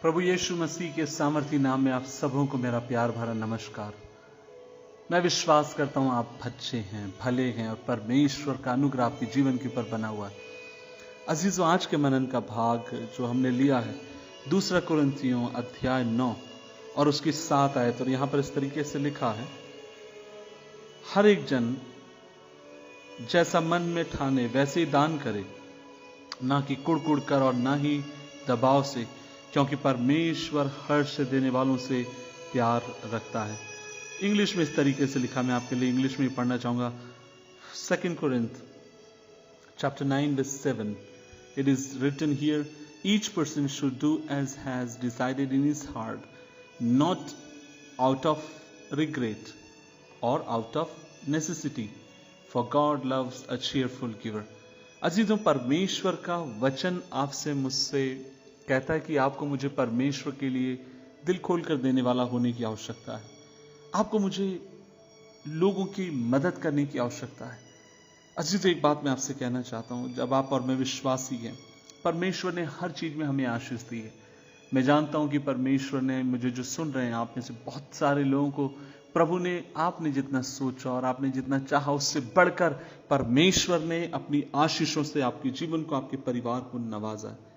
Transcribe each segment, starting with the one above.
प्रभु यीशु मसीह के सामर्थी नाम में आप सबों को मेरा प्यार भरा नमस्कार। मैं विश्वास करता हूं आप अच्छे हैं, भले हैं और परमेश्वर का अनुग्रह आपके जीवन के ऊपर बना हुआ है। अजीजों, आज के मनन का भाग जो हमने लिया है 2 कुरिन्थियों अध्याय 9 और उसकी 7 आयत, और यहां पर इस तरीके से लिखा है, हर एक जन जैसा मन में ठाने वैसे ही दान करे, ना कि कुड़ कर और ना ही दबाव से, क्योंकि परमेश्वर हर्ष देने वालों से प्यार रखता है। इंग्लिश में इस तरीके से लिखा, मैं आपके लिए इंग्लिश में ही पढ़ना चाहूंगा। 2 Corinth chapter 9 verse 7, it is written here, each person should do as has decided in his heart, not out of regret or out of necessity, for God loves a cheerful giver। अजीजों, परमेश्वर का वचन आपसे मुझसे कहता है कि आपको मुझे परमेश्वर के लिए दिल खोलकर देने वाला होने की आवश्यकता है। आपको मुझे लोगों की मदद करने की आवश्यकता है। अजीजों, एक बात मैं आपसे कहना चाहता हूं, जब आप और मैं विश्वासी हैं, परमेश्वर ने हर चीज में हमें आशीष दी है। मैं जानता हूं कि परमेश्वर ने मुझे, जो सुन रहे हैं आप में से बहुत सारे लोगों को, प्रभु ने आपने जितना सोचा और आपने जितना चाहा उससे बढ़कर परमेश्वर ने अपनी आशीषों से आपके जीवन को, आपके परिवार को नवाजा है।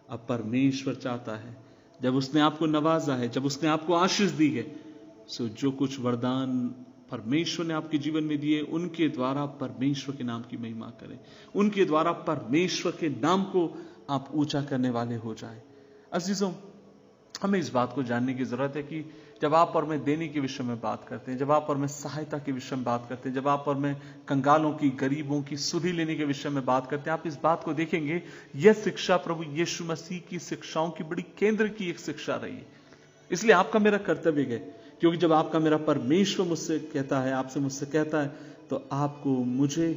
अब परमेश्वर चाहता है, जब उसने आपको नवाजा है, जब उसने आपको आशीष दी है, सो जो कुछ वरदान परमेश्वर ने आपके जीवन में दिए, उनके द्वारा परमेश्वर के नाम की महिमा करें, उनके द्वारा परमेश्वर के नाम को आप ऊंचा करने वाले हो जाए। अजीजों, हमें इस बात को जानने की जरूरत है कि जब आप और मैं देने के विषय में बात करते हैं, जब आप और मैं सहायता के विषय में बात करते हैं, जब आप और मैं कंगालों की, गरीबों की सुधि लेने के विषय में बात करते हैं, आप इस बात को देखेंगे, यह शिक्षा प्रभु यीशु मसीह की शिक्षाओं की बड़ी केंद्र की एक शिक्षा रही है। इसलिए आपका मेरा कर्तव्य है, क्योंकि जब आपका मेरा परमेश्वर मुझसे कहता है, आपसे मुझसे कहता है, तो आपको मुझे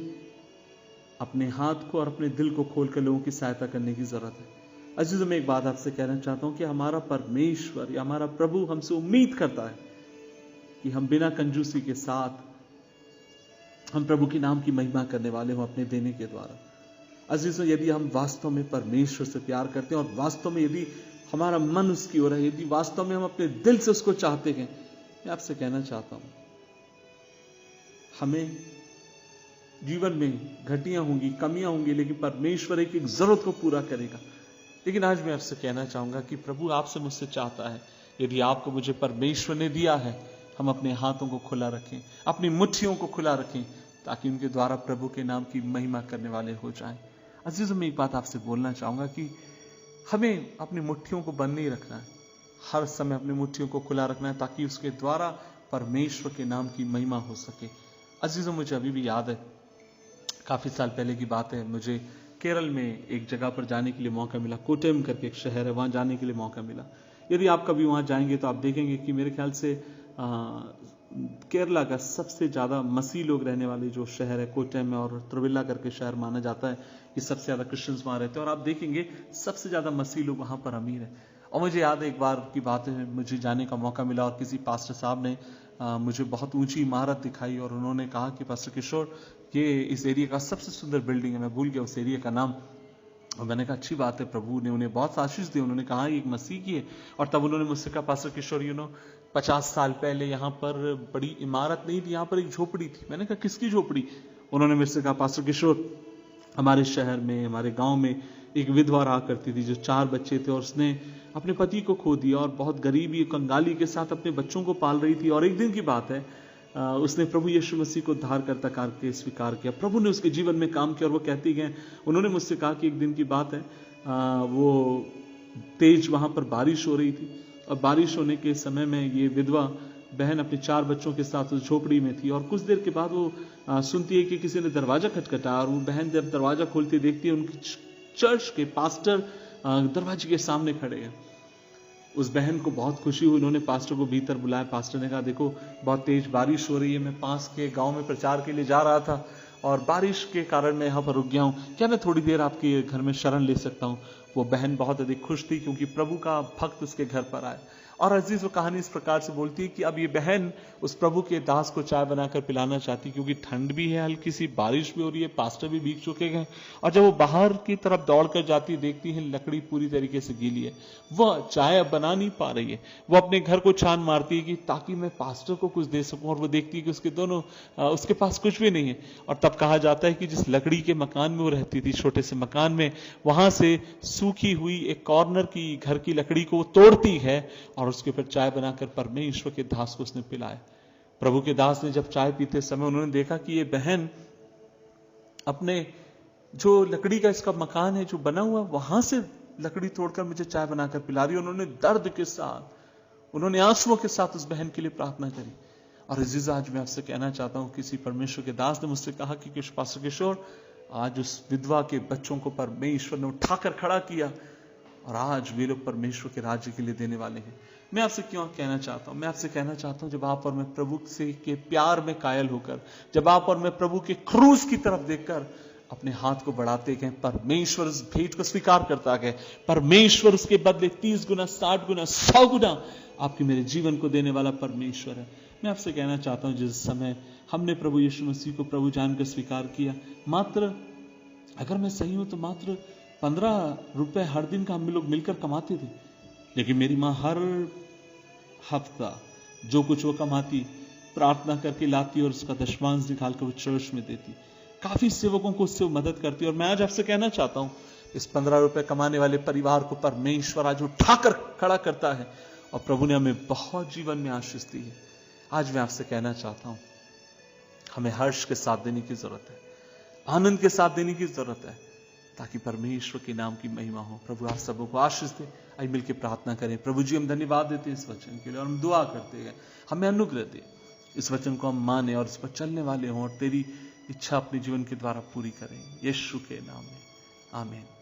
अपने हाथ को और अपने दिल को खोलकर लोगों की सहायता करने की जरूरत है। अजीजों, मैं एक बात आपसे कहना चाहता हूं कि हमारा परमेश्वर या हमारा प्रभु हमसे उम्मीद करता है कि हम बिना कंजूसी के साथ हम प्रभु के नाम की महिमा करने वाले हों अपने देने के द्वारा। अजीजों, यदि हम वास्तव में परमेश्वर से प्यार करते हैं और वास्तव में यदि हमारा मन उसकी ओर है, यदि वास्तव में हम अपने दिल से उसको चाहते हैं, मैं आपसे कहना चाहता हूं, हमें जीवन में घटियां होंगी, कमियां होंगी, लेकिन परमेश्वर एक जरूरत को पूरा करेगा। लेकिन आज मैं आपसे कहना चाहूंगा कि प्रभु आपसे मुझसे चाहता है, यदि आपको मुझे परमेश्वर ने दिया है, हम अपने हाथों को खुला रखें, अपनी मुट्ठियों को खुला रखें, ताकि उनके द्वारा प्रभु के नाम की महिमा करने वाले हो जाएं। अजीजों, मैं एक बात आपसे बोलना चाहूंगा कि हमें अपनी मुट्ठियों को बंद नहीं रखना है, हर समय अपनी मुट्ठियों को खुला रखना है, ताकि उसके द्वारा परमेश्वर के नाम की महिमा हो सके। अजीजों, मुझे अभी भी याद है, काफी साल पहले की बात है, मुझे केरल में एक जगह पर जाने के लिए मौका मिला। कोट्टयम करके एक शहर है, वहां जाने के लिए मौका मिला। यदि आप कभी वहां जाएंगे तो आप देखेंगे कि मेरे ख्याल से केरला का सबसे ज्यादा मसीह लोग रहने वाले जो शहर है कोट्टयम में, और त्रिवेला करके शहर माना जाता है कि सबसे ज्यादा क्रिश्चियंस वहां रहते हैं, और आप देखेंगे सबसे ज्यादा मसीह लोग वहां पर अमीर है। और मुझे याद है, एक बार की बात है, मुझे जाने का मौका मिला और किसी पास्टर साहब ने मुझे बहुत ऊंची इमारत दिखाई और उन्होंने कहा कि पास्टर किशोर, ये इस एरिया का सबसे सुंदर बिल्डिंग है। मैं भूल गया उस एरिया का नाम, और मैंने कहा अच्छी बात है, प्रभु ने उन्हें बहुत आशीष दी। उन्होंने कहा एक मसीह की है। और तब उन्होंने मुझसे कहा, पास्टर किशोर, 50 साल पहले यहाँ पर बड़ी इमारत नहीं थी, यहाँ पर एक झोपड़ी थी। मैंने कहा किसकी झोपड़ी? उन्होंने मेरे से कहा, पास्टर किशोर, हमारे शहर में, हमारे गांव में एक विधवा रहा करती थी, जो 4 बच्चे थे, और उसने अपने पति को खो दिया और बहुत गरीबी, कंगाली के साथ अपने बच्चों को पाल रही थी। और एक दिन की बात है, उसने प्रभु यीशु मसीह को उद्धारकर्ता करके स्वीकार किया। प्रभु ने उसके जीवन में काम किया, और वो कहती है, उन्होंने मुझसे कहा कि एक दिन की बात है, वो तेज वहां पर बारिश हो रही थी, और बारिश होने के समय में ये विधवा बहन अपने 4 बच्चों के साथ उस झोपड़ी में थी। और कुछ देर के बाद वो सुनती है कि किसी ने दरवाजा खटखटा, और वो बहन जब दरवाजा खोलती देखती है, उनकी चर्च के पास्टर दरवाजे के सामने खड़े हैं। उस बहन को बहुत खुशी हुई, उन्होंने पास्टर को भीतर बुलाया। पास्टर ने कहा, देखो बहुत तेज बारिश हो रही है, मैं पास के गांव में प्रचार के लिए जा रहा था और बारिश के कारण मैं यहाँ पर रुक गया हूँ, क्या मैं थोड़ी देर आपके घर में शरण ले सकता हूँ? वो बहन बहुत अधिक खुश थी, क्योंकि प्रभु का भक्त उसके घर पर आए। और अजीज वो कहानी इस प्रकार से बोलती है कि अब ये बहन उस प्रभु के दास को चाय बनाकर पिलाना चाहती, क्योंकि ठंड भी है, हल्की सी बारिश भी हो रही है, पास्टर भी भीग चुके हैं। और जब वो बाहर की तरफ दौड़कर जाती देखती है लकड़ी पूरी तरीके से गीली है, वह चाय अब बना नहीं पा रही है। वो अपने घर को छान मारती है कि ताकि मैं पास्टर को कुछ दे सकूं, और वो देखती है कि उसके पास कुछ भी नहीं है। और तब कहा जाता है कि जिस लकड़ी के मकान में वो रहती थी, छोटे से मकान में, वहां से सूखी हुई एक कॉर्नर की घर की लकड़ी को वो तोड़ती है और उसके ऊपर चाय बनाकर परमेश्वर के दास को उसने पिलाया। प्रभु के दास ने जब चाय पीते समय उन्होंने देखा कि ये बहन अपने जो लकड़ी का इसका मकान है जो बना हुआ, वहां से लकड़ी तोड़कर मुझे चाय बनाकर पिला रही। उन्होंने दर्द के साथ, उन्होंने आंसुओं के साथ उस बहन के लिए प्रार्थना करी। और अजीज आज मैं आपसे कहना चाहता हूं, किसी परमेश्वर के दास ने मुझसे कहा कि पास्टर किशोर, आज उस विधवा के बच्चों को परमेश्वर ने उठाकर खड़ा किया और आज वे लोग परमेश्वर के राज्य के लिए देने वाले हैं। मैं आपसे क्यों कहना चाहता हूं? मैं आपसे कहना चाहता हूं, जब आप और मैं प्रभु से के प्यार में कायल होकर, जब आप और मैं प्रभु के क्रूस की तरफ देखकर अपने हाथ को बढ़ाते गए, परमेश्वर उस भेंट को स्वीकार करता गया। परमेश्वर उसके बदले 30 गुना, 60 गुना, 100 गुना आपके मेरे जीवन को देने वाला परमेश्वर है। मैं आपसे कहना चाहता हूं, जिस समय हमने प्रभु यीशु मसीह को प्रभु जानकर स्वीकार किया, मात्र, अगर मैं सही हूं तो मात्र 15 रुपए हर दिन का हम लोग मिलकर कमाते थे। लेकिन मेरी माँ हर हफ्ता जो कुछ वो कमाती प्रार्थना करके लाती और उसका दशमांश निकालकर वो चर्च में देती। काफी सेवकों को उससे मदद करती। और मैं आज आपसे कहना चाहता हूं, इस 15 रुपए कमाने वाले परिवार को परमेश्वर आज उठाकर खड़ा करता है और प्रभु ने हमें बहुत जीवन में आशीष दी है। आज मैं आपसे कहना चाहता हूं, हमें हर्ष के साथ देने की जरूरत है, आनंद के साथ देने की जरूरत है, ताकि परमेश्वर के नाम की महिमा हो। प्रभु आप सबों को आशीष दे। आइए मिलकर प्रार्थना करें। प्रभु जी, हम धन्यवाद देते हैं इस वचन के लिए और हम दुआ करते हैं, हमें अनुग्रह दे, इस वचन को हम माने और इस पर चलने वाले हों और तेरी इच्छा अपने जीवन के द्वारा पूरी करें। यीशु के नाम में आमीन।